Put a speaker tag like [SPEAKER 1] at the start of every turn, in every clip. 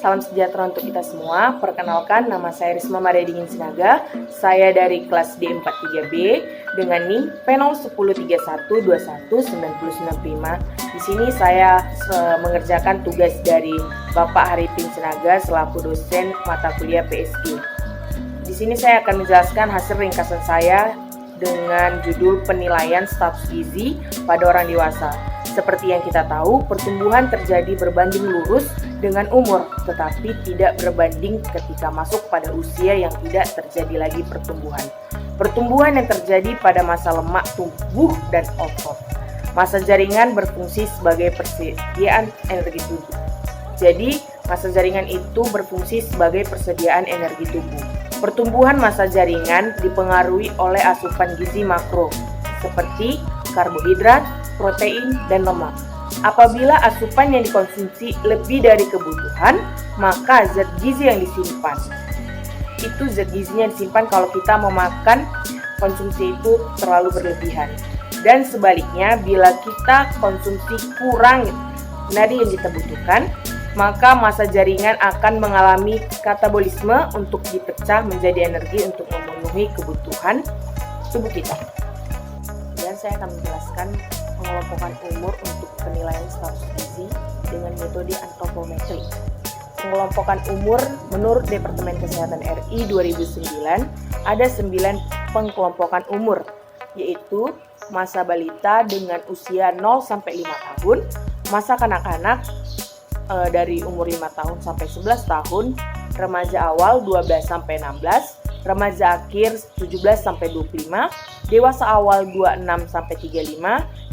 [SPEAKER 1] Salam sejahtera untuk kita semua. Perkenalkan, nama saya Risma Maria Dingin Sinaga. Saya dari kelas D43B dengan NIM P01031219095. Di sini saya mengerjakan tugas dari Bapak Haripin Sinaga selaku dosen mata kuliah PSG. Di sini saya akan menjelaskan hasil ringkasan saya dengan judul penilaian status gizi pada orang dewasa. Seperti yang kita tahu, pertumbuhan terjadi berbanding lurus dengan umur, tetapi tidak berbanding ketika masuk pada usia yang tidak terjadi lagi pertumbuhan. Pertumbuhan yang terjadi pada masa lemak tubuh dan otot. Masa jaringan berfungsi sebagai persediaan energi tubuh. Jadi, masa jaringan itu berfungsi sebagai persediaan energi tubuh. Pertumbuhan masa jaringan dipengaruhi oleh asupan gizi makro, seperti karbohidrat, protein, dan lemak. Apabila asupan yang dikonsumsi lebih dari kebutuhan, maka zat gizi yang disimpan. Itu zat gizinya disimpan kalau kita memakan konsumsi itu terlalu berlebihan. Dan sebaliknya, bila kita konsumsi kurang nadi yang kita butuhkan, maka massa jaringan akan mengalami katabolisme untuk dipecah menjadi energi untuk memenuhi kebutuhan tubuh kita. Dan saya akan menjelaskan pengelompokan umur untuk penilaian status gizi dengan metode antropometri. Pengelompokan umur menurut Departemen Kesehatan RI 2009 ada 9 pengelompokan umur, yaitu masa balita dengan usia 0-5 tahun, masa kanak-kanak dari umur 5 tahun sampai 11 tahun, remaja awal 12-16, remaja akhir 17-25, dewasa awal 26-35,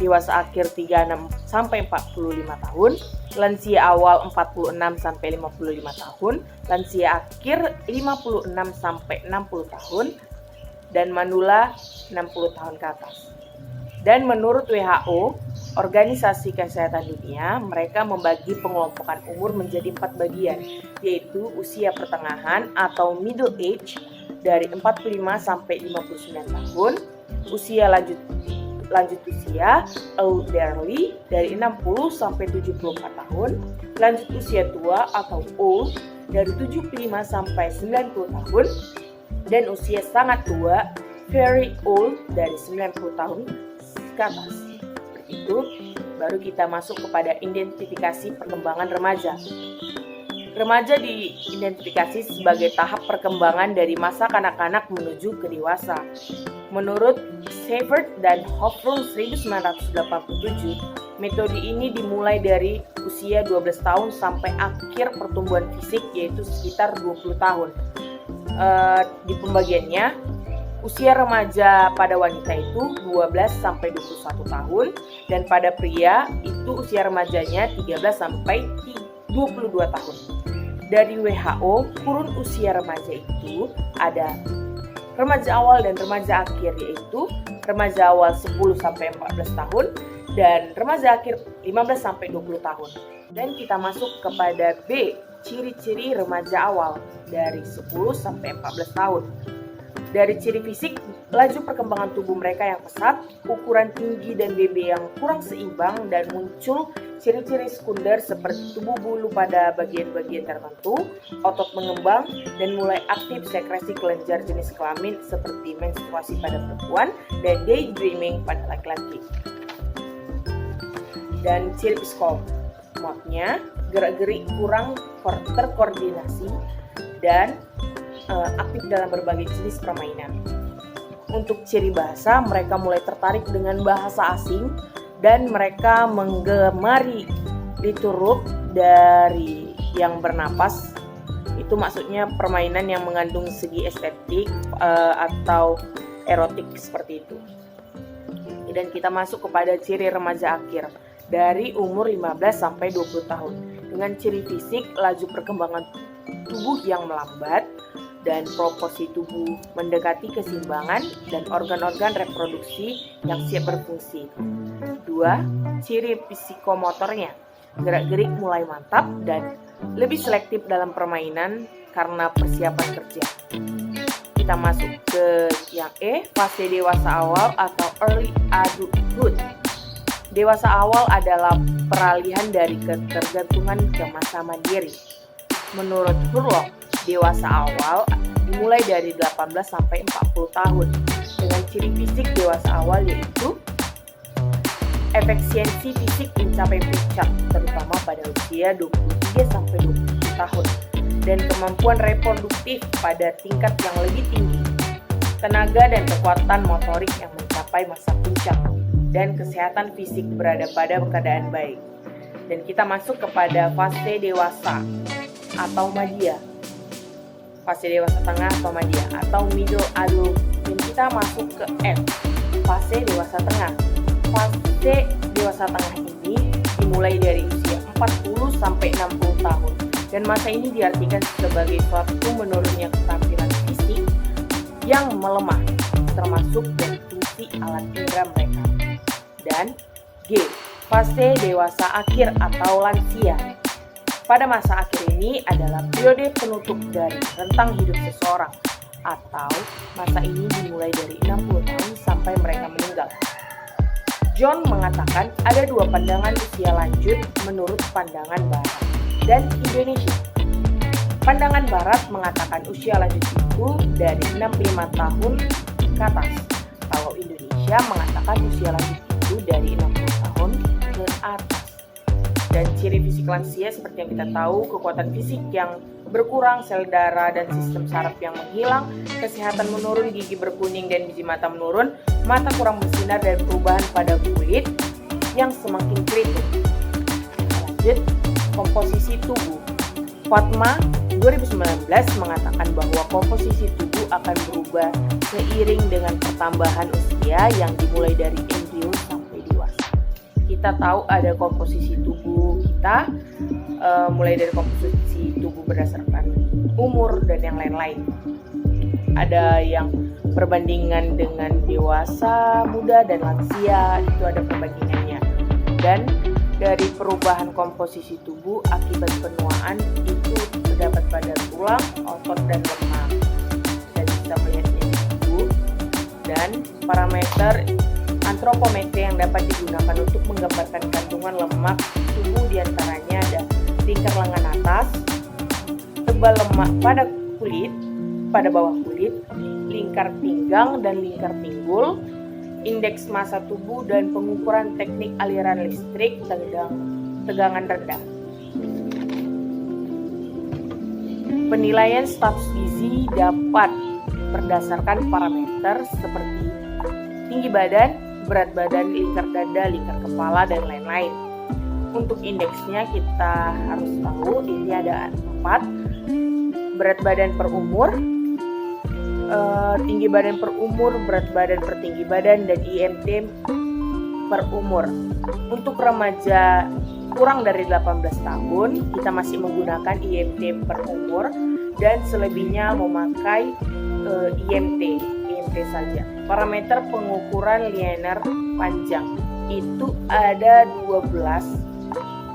[SPEAKER 1] dewasa akhir 36-45 tahun, lansia awal 46-55 tahun, lansia akhir 56-60 tahun, dan manula 60 tahun ke atas. Dan menurut WHO, Organisasi Kesehatan Dunia, mereka membagi pengelompokan umur menjadi 4 bagian, yaitu usia pertengahan atau middle age dari 45 sampai 59 tahun, usia lanjut usia elderly dari 60 sampai 74 tahun, lanjut usia tua atau old dari 75 sampai 90 tahun, dan usia sangat tua very old dari 90 tahun ke atas. Itu baru kita masuk kepada identifikasi perkembangan remaja. Remaja diidentifikasi sebagai tahap perkembangan dari masa kanak-kanak menuju ke dewasa. Menurut Seifert dan Hofbrun 1987, metode ini dimulai dari usia 12 tahun sampai akhir pertumbuhan fisik, yaitu sekitar 20 tahun. Di pembagiannya, usia remaja pada wanita itu 12 sampai 21 tahun, dan pada pria itu usia remajanya 13 sampai 22 tahun. Dari WHO, kurun usia remaja itu ada remaja awal dan remaja akhir, yaitu remaja awal 10 sampai 14 tahun dan remaja akhir 15 sampai 20 tahun. Dan kita masuk kepada B, ciri-ciri remaja awal dari 10 sampai 14 tahun. Dari ciri fisik, laju perkembangan tubuh mereka yang pesat, ukuran tinggi dan BB yang kurang seimbang, dan muncul ciri-ciri sekunder seperti tubuh bulu pada bagian-bagian tertentu, otot mengembang, dan mulai aktif sekresi kelenjar jenis kelamin seperti menstruasi pada perempuan dan daydreaming pada laki-laki. Dan ciri psikomotornya, gerak-gerik kurang terkoordinasi dan aktif dalam berbagai jenis permainan. Untuk ciri bahasa, mereka mulai tertarik dengan bahasa asing dan mereka menggemari lituruk dari yang bernapas. Itu maksudnya permainan yang mengandung segi estetik atau erotik seperti itu. Dan kita masuk kepada ciri remaja akhir dari umur 15 sampai 20 tahun. Dengan ciri fisik, laju perkembangan tubuh yang melambat dan proporsi tubuh mendekati keseimbangan dan organ-organ reproduksi yang siap berfungsi. 2. Ciri psikomotornya, gerak-gerik mulai mantap dan lebih selektif dalam permainan karena persiapan kerja. Kita masuk ke yang E, fase dewasa awal atau early adulthood. Dewasa awal adalah peralihan dari ketergantungan ke masa mandiri. Menurut Furlong, dewasa awal dimulai dari 18 sampai 40 tahun dengan ciri fisik dewasa awal yaitu efisiensi fisik mencapai puncak terutama pada usia 23 sampai 27 tahun dan kemampuan reproduktif pada tingkat yang lebih tinggi, tenaga dan kekuatan motorik yang mencapai masa puncak, dan kesehatan fisik berada pada keadaan baik. Dan kita masuk kepada fase dewasa atau madya, fase dewasa tengah atau madya atau middle adult, dan kita masuk ke F, fase dewasa tengah. Fase dewasa tengah ini dimulai dari usia 40 sampai 60 tahun dan masa ini diartikan sebagai suatu menurunnya keterampilan fisik yang melemah termasuk dari fungsi alat indera mereka. Dan G, fase dewasa akhir atau lansia. Pada masa akhir ini adalah periode penutup dari rentang hidup seseorang atau masa ini dimulai dari 60 tahun sampai mereka meninggal. John mengatakan ada dua pandangan usia lanjut menurut pandangan Barat dan Indonesia. Pandangan Barat mengatakan usia lanjut itu dari 65 tahun ke atas, kalau Indonesia mengatakan usia lanjut itu dari 60 tahun ke atas. Dan ciri fisik lansia seperti yang kita tahu, kekuatan fisik yang berkurang, sel darah dan sistem saraf yang menghilang, kesehatan menurun, gigi berkuning dan biji mata menurun, mata kurang bersinar dan perubahan pada kulit yang semakin kritis. Lanjut, komposisi tubuh. Fatma 2019 mengatakan bahwa komposisi tubuh akan berubah seiring dengan pertambahan usia yang dimulai dari embrio sampai dewasa. Kita tahu ada komposisi tubuh kita, mulai dari komposisi tubuh berdasarkan umur dan yang lain-lain. Ada yang perbandingan dengan dewasa, muda, dan lansia, itu ada perbandingannya. Dan dari perubahan komposisi tubuh akibat penuaan itu terdapat pada tulang, otot, dan lemak. Dan kita melihatnya di tubuh. Dan parameter antropometri yang dapat digunakan untuk menggambarkan kandungan lemak tubuh diantaranya ada lingkar lengan atas, tebal lemak pada kulit, pada bawah kulit, lingkar pinggang dan lingkar pinggul, indeks massa tubuh dan pengukuran teknik aliran listrik tegangan rendah. Penilaian status gizi dapat berdasarkan parameter seperti tinggi badan, berat badan, lingkar dada, lingkar kepala, dan lain-lain. Untuk indeksnya kita harus tahu ini ada 4, berat badan per umur, tinggi badan per umur, berat badan per tinggi badan, dan IMT per umur. Untuk remaja kurang dari 18 tahun kita masih menggunakan IMT per umur dan selebihnya memakai IMT saja. Parameter pengukuran linear panjang itu ada 12.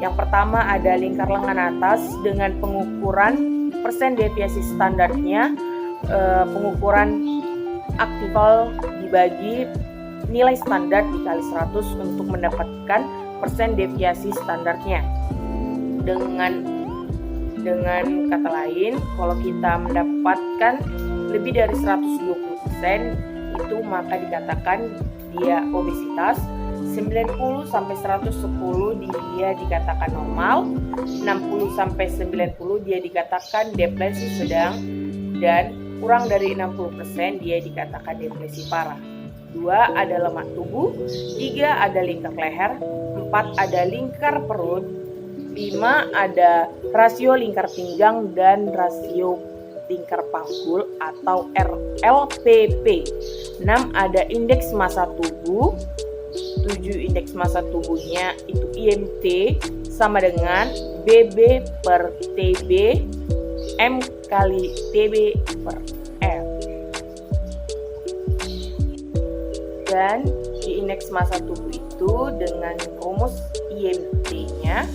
[SPEAKER 1] Yang pertama ada lingkar lengan atas dengan pengukuran persen deviasi standarnya, pengukuran aktival dibagi nilai standar dikali 100 untuk mendapatkan persen deviasi standarnya. Dengan kata lain, kalau kita mendapatkan lebih dari 120% itu maka dikatakan dia obesitas, 90 sampai 110 dia dikatakan normal, 60 sampai 90 dia dikatakan depresi sedang, dan kurang dari 60% dia dikatakan depresi parah. 2 ada lemak tubuh, 3 ada lingkar leher, 4 ada lingkar perut, 5 ada rasio lingkar pinggang dan rasio lingkar panggul atau LPP. 6 ada indeks massa tubuh. 7 indeks massa tubuhnya itu IMT sama dengan BB per TB M kali TB per F. Dan di indeks massa tubuh itu dengan rumus IMT-nya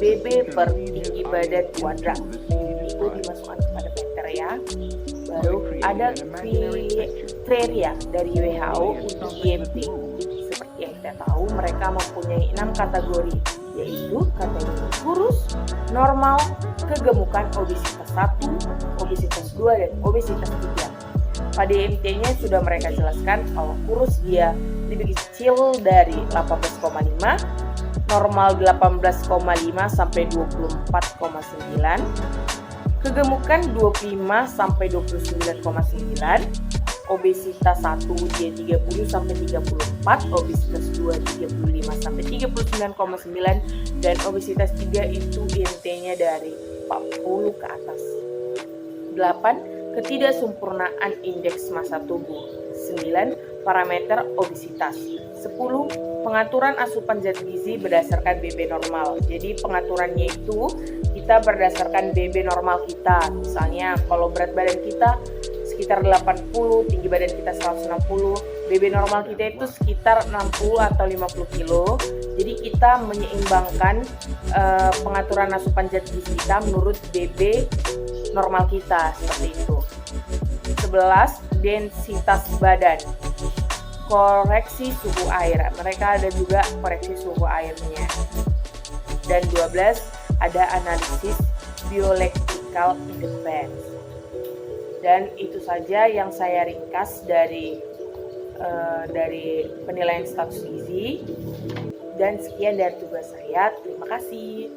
[SPEAKER 1] BB per tinggi badan kuadrat. Itu dimasukkan kepada meter ya. Baru ada kriteria dari WHO untuk IMT. Seperti yang kita tahu, mereka mempunyai 6 kategori, yaitu kategori kurus, normal, kegemukan, obesitas 1, obesitas 2, dan obesitas 3. Pada IMT-nya sudah mereka jelaskan kalau kurus dia lebih kecil dari 18,5, normal 18,5 sampai 24,9, kegemukan 25 sampai 29,9, obesitas 1 dia 30 sampai 34, obesitas 2 35 sampai 39,9, dan obesitas 3 itu IMT-nya dari 40 ke atas. 8. Ketidaksempurnaan indeks massa tubuh. 9. Parameter obesitas. 10. Pengaturan asupan zat gizi berdasarkan BB normal. Jadi pengaturannya itu kita berdasarkan BB normal kita. Misalnya kalau berat badan kita sekitar 80, tinggi badan kita 160, BB normal kita itu sekitar 60 atau 50 kilo. Jadi kita menyeimbangkan pengaturan asupan zat gizi kita menurut BB normal kita, seperti itu. 11. Densitas badan. Koreksi suhu air. Mereka ada juga koreksi suhu airnya. Dan 12. Ada analisis bioelectrical independence. Dan itu saja yang saya ringkas dari penilaian status gizi. Dan sekian dari tugas saya. Terima kasih.